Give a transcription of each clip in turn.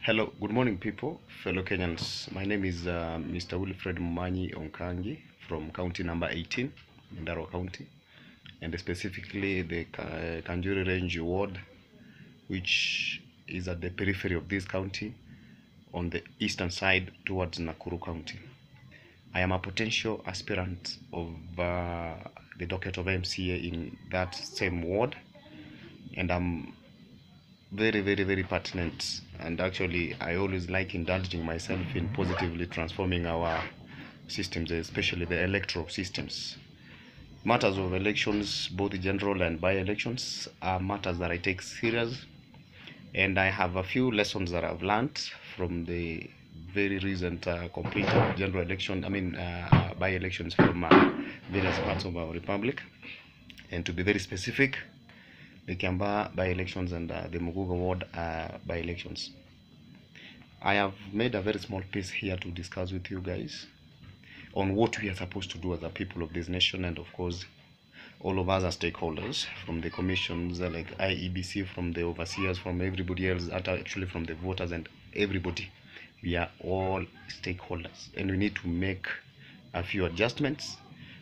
Hello, good morning, people, fellow Kenyans. My name is Mr. Wilfred Mumanyi Onkangi from county number 18, Ndarwa County, and specifically the Kanjuri Range ward, which is at the periphery of this county on the eastern side towards Nakuru County. I am a potential aspirant of the docket of MCA in that same ward, and I'm very pertinent, and actually I always like indulging myself in positively transforming our systems, especially the electoral systems. Matters of elections, both general and by-elections, are matters that I take serious, and I have a few lessons that I've learned from the very recent completed general election, by-elections from various parts of our republic. And to be very specific, the Kiambaa by-elections and the Muguga ward by-elections. I have made a very small piece here to discuss with you guys on what we are supposed to do as a people of this nation, and of course all of us as stakeholders, from the commissions like IEBC, from the overseers, from everybody else, actually from the voters and everybody. We are all stakeholders, and we need to make a few adjustments.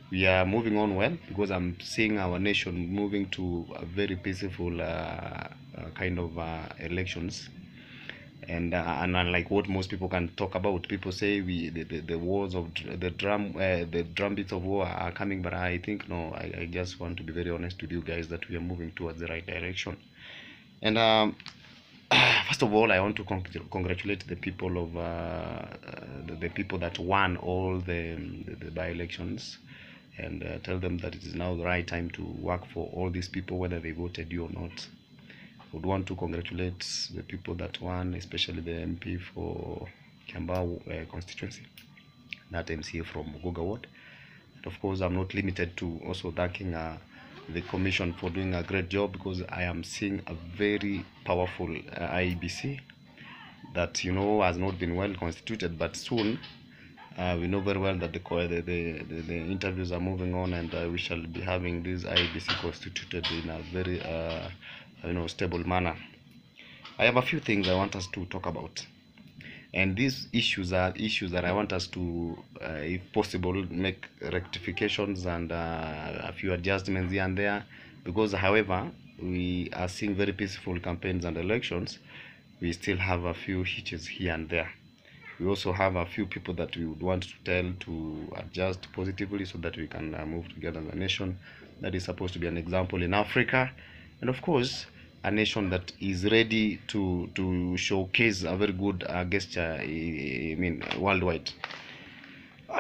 We are moving on well, because I'm seeing our nation moving to a very peaceful kind of elections, and unlike what most people can talk about. People say the wars of the drumbeats of war are coming, but I think no. I just want to be very honest with you guys that we are moving towards the right direction. And first of all, I want to congratulate the people of the people that won all the by-elections, and tell them that it is now the right time to work for all these people, whether they voted you or not. I would want to congratulate the people that won, especially the MP for Kiambaa constituency, that MCA from Muguga ward. And of course, I'm not limited to also thanking the commission for doing a great job, because I am seeing a very powerful IEBC that has not been well constituted, but soon we know very well that the interviews are moving on, and we shall be having this IEBC constituted in a very stable manner. I have a few things I want us to talk about, and these issues are issues that I want us to, if possible, make rectifications and a few adjustments here and there, because however we are seeing very peaceful campaigns and elections, we still have a few hitches here and there. We also have a few people that we would want to tell to adjust positively, so that we can move together as a nation that is supposed to be an example in Africa, and of course a nation that is ready to showcase a very good gesture, worldwide.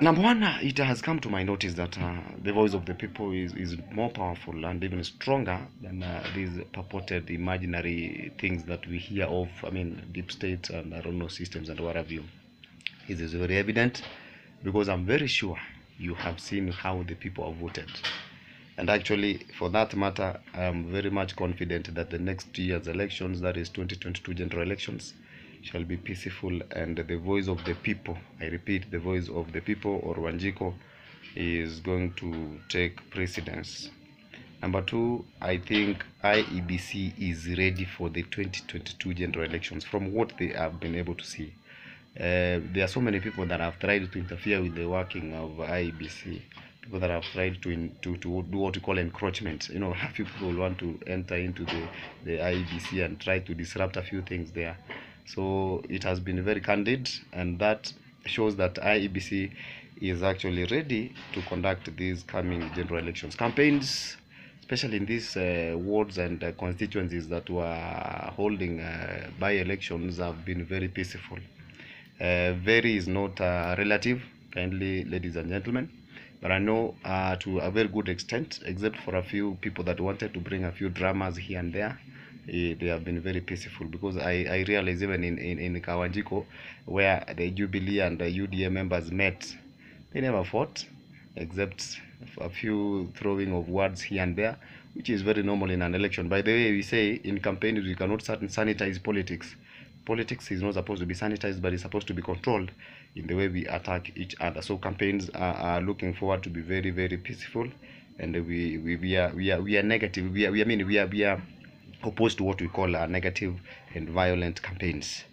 Number one, it has come to my notice that the voice of the people is more powerful and even stronger than these purported imaginary things that we hear of, deep state and I don't know, systems and what have you. It is very evident, because I'm very sure you have seen how the people have voted. And actually, for that matter, I am very much confident that the next year's elections, that is 2022 general elections, shall be peaceful, and the voice of the people, I repeat, the voice of the people, or Wanjiko, is going to take precedence. Number two, I think IEBC is ready for the 2022 general elections, from what they have been able to see. There are so many people that have tried to interfere with the working of IEBC, people that have tried to do what we call encroachment. A few people want to enter into the IEBC and try to disrupt a few things there. So it has been very candid, and that shows that IEBC is actually ready to conduct these coming general elections campaigns, especially in these wards and constituencies that were holding by-elections, have been very peaceful. Very is not relative, kindly ladies and gentlemen, but I know to a very good extent, except for a few people that wanted to bring a few dramas here and there, they have been very peaceful. Because I realize even in Kawanjiko, where the Jubilee and the UDA members met, they never fought, except a few throwing of words here and there, which is very normal in an election. By the way, we say in campaigns we cannot sanitize politics. Politics is not supposed to be sanitized, but it's supposed to be controlled in the way we attack each other. So campaigns are looking forward to be very peaceful, and we are negative. We are opposed to what we call negative and violent campaigns.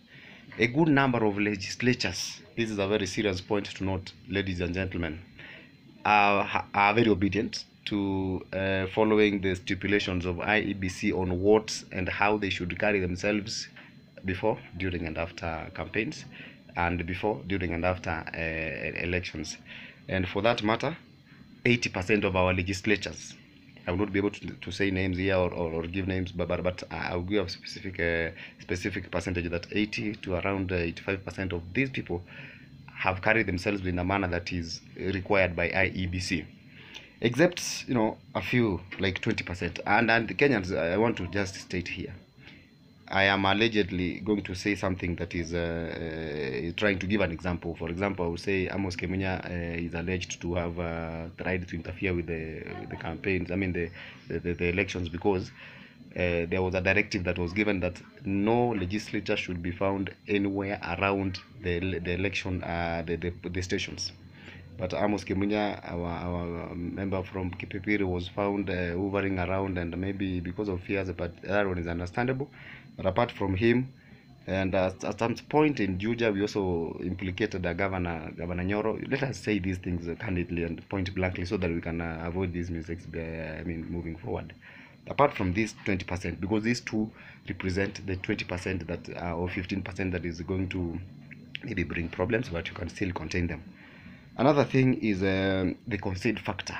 A good number of legislatures, this is a very serious point to note, ladies and gentlemen, are very obedient to following the stipulations of IEBC on what and how they should carry themselves before, during, and after campaigns, and before, during, and after elections. And for that matter, 80% of our legislatures, I will not be able to say names here or give names, but I will give a specific percentage that 80 to around 85% of these people have carried themselves in a manner that is required by IEBC, except a few like 20%. And the Kenyans, I want to just state here, I am allegedly going to say something that is trying to give an example. For example, I would say Amos Kemunya is alleged to have tried to interfere with the campaigns, I mean the elections, because there was a directive that was given that no legislature should be found anywhere around the election, the stations. But Amos Kemunya, our member from Kipipiri, was found hovering around, and maybe because of fears, but that one is understandable. But apart from him, and at some point in Juja, we also implicated the Governor Nyoro. Let us say these things candidly and point blankly, so that we can avoid these mistakes. Moving forward. Apart from this 20%, because these two represent the 20% that or 15% that is going to maybe bring problems, but you can still contain them. Another thing is the concede factor.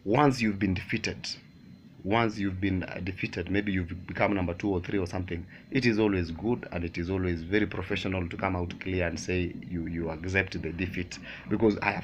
Once you've been defeated, maybe you've become number 2 or 3 or something, it is always good, and it is always very professional to come out clear and say you accept the defeat, because I have